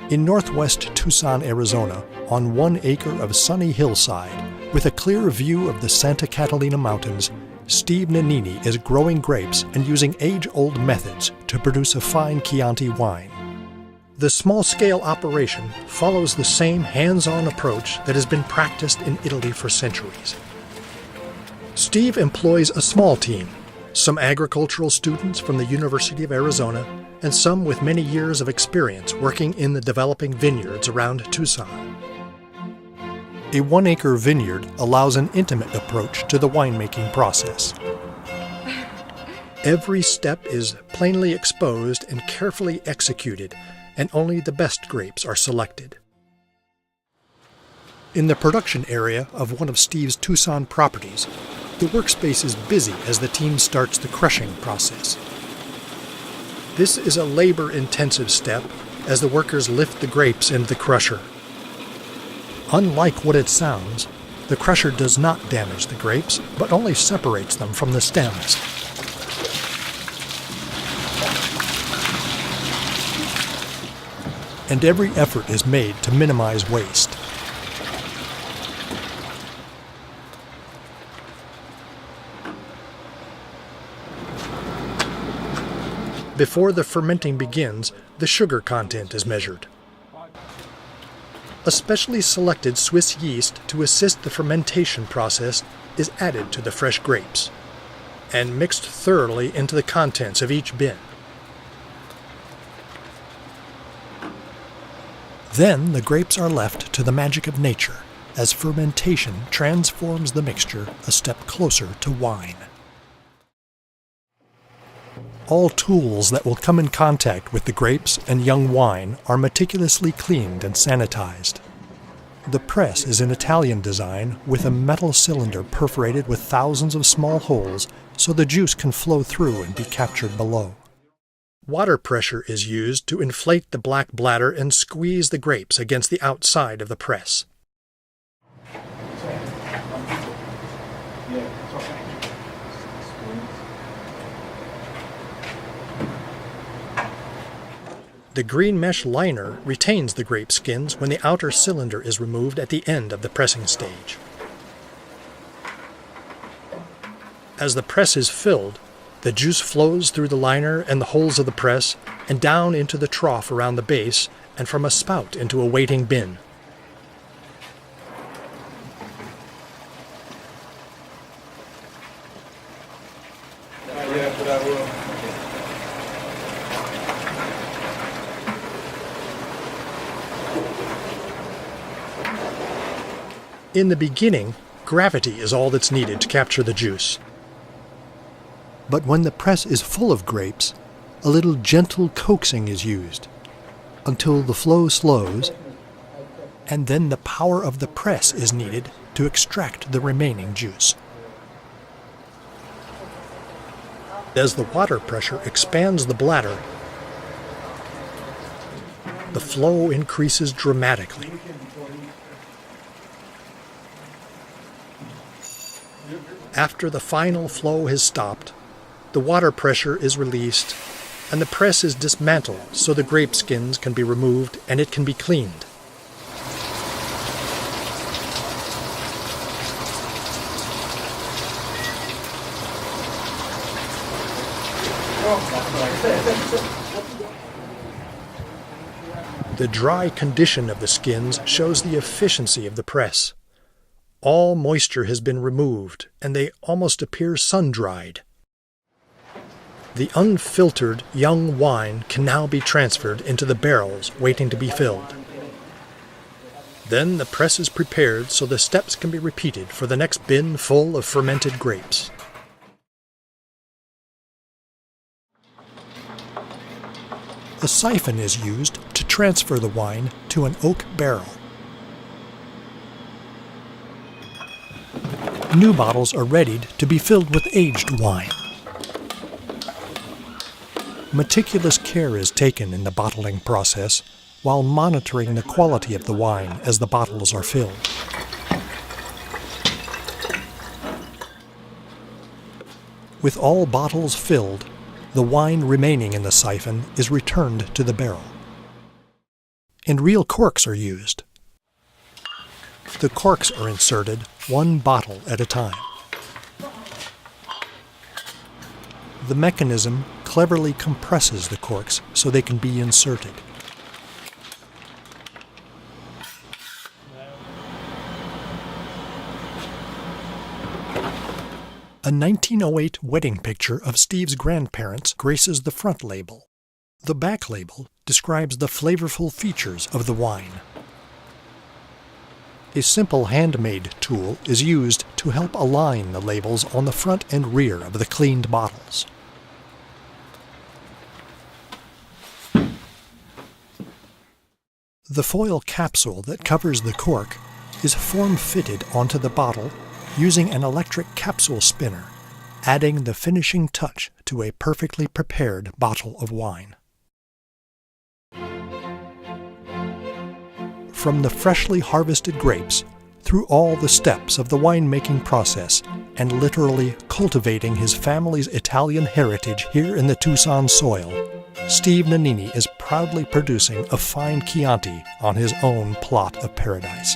In northwest Tucson, Arizona, on 1 acre of sunny hillside, with a clear view of the Santa Catalina Mountains, Steve Nanini is growing grapes and using age-old methods to produce a fine Chianti wine. The small-scale operation follows the same hands-on approach that has been practiced in Italy for centuries. Steve employs a small team, some agricultural students from the University of Arizona, and some with many years of experience working in the developing vineyards around Tucson. A 1 acre vineyard allows an intimate approach to the winemaking process. Every step is plainly exposed and carefully executed, and only the best grapes are selected. In the production area of one of Steve's Tucson properties, the workspace is busy as the team starts the crushing process. This is a labor-intensive step as the workers lift the grapes into the crusher. Unlike what it sounds, the crusher does not damage the grapes, but only separates them from the stems. And every effort is made to minimize waste. Before the fermenting begins, the sugar content is measured. A specially selected Swiss yeast to assist the fermentation process is added to the fresh grapes and mixed thoroughly into the contents of each bin. Then the grapes are left to the magic of nature as fermentation transforms the mixture a step closer to wine. All tools that will come in contact with the grapes and young wine are meticulously cleaned and sanitized. The press is an Italian design with a metal cylinder perforated with thousands of small holes so the juice can flow through and be captured below. Water pressure is used to inflate the black bladder and squeeze the grapes against the outside of the press. The green mesh liner retains the grape skins when the outer cylinder is removed at the end of the pressing stage. As the press is filled, the juice flows through the liner and the holes of the press and down into the trough around the base and from a spout into a waiting bin. In the beginning, gravity is all that's needed to capture the juice. But when the press is full of grapes, a little gentle coaxing is used until the flow slows, and then the power of the press is needed to extract the remaining juice. As the water pressure expands the bladder, the flow increases dramatically. After the final flow has stopped, the water pressure is released and the press is dismantled so the grape skins can be removed and it can be cleaned. The dry condition of the skins shows the efficiency of the press. All moisture has been removed, and they almost appear sun-dried. The unfiltered young wine can now be transferred into the barrels waiting to be filled. Then the press is prepared so the steps can be repeated for the next bin full of fermented grapes. A siphon is used to transfer the wine to an oak barrel. New bottles are readied to be filled with aged wine. Meticulous care is taken in the bottling process while monitoring the quality of the wine as the bottles are filled. With all bottles filled, the wine remaining in the siphon is returned to the barrel. and real corks are used. The corks are inserted one bottle at a time. The mechanism cleverly compresses the corks so they can be inserted. A 1908 wedding picture of Steve's grandparents graces the front label. The back label describes the flavorful features of the wine. A simple handmade tool is used to help align the labels on the front and rear of the cleaned bottles. The foil capsule that covers the cork is form-fitted onto the bottle using an electric capsule spinner, adding the finishing touch to a perfectly prepared bottle of wine. From the freshly harvested grapes, through all the steps of the winemaking process, and literally cultivating his family's Italian heritage here in the Tucson soil, Steve Nanini is proudly producing a fine Chianti on his own plot of paradise.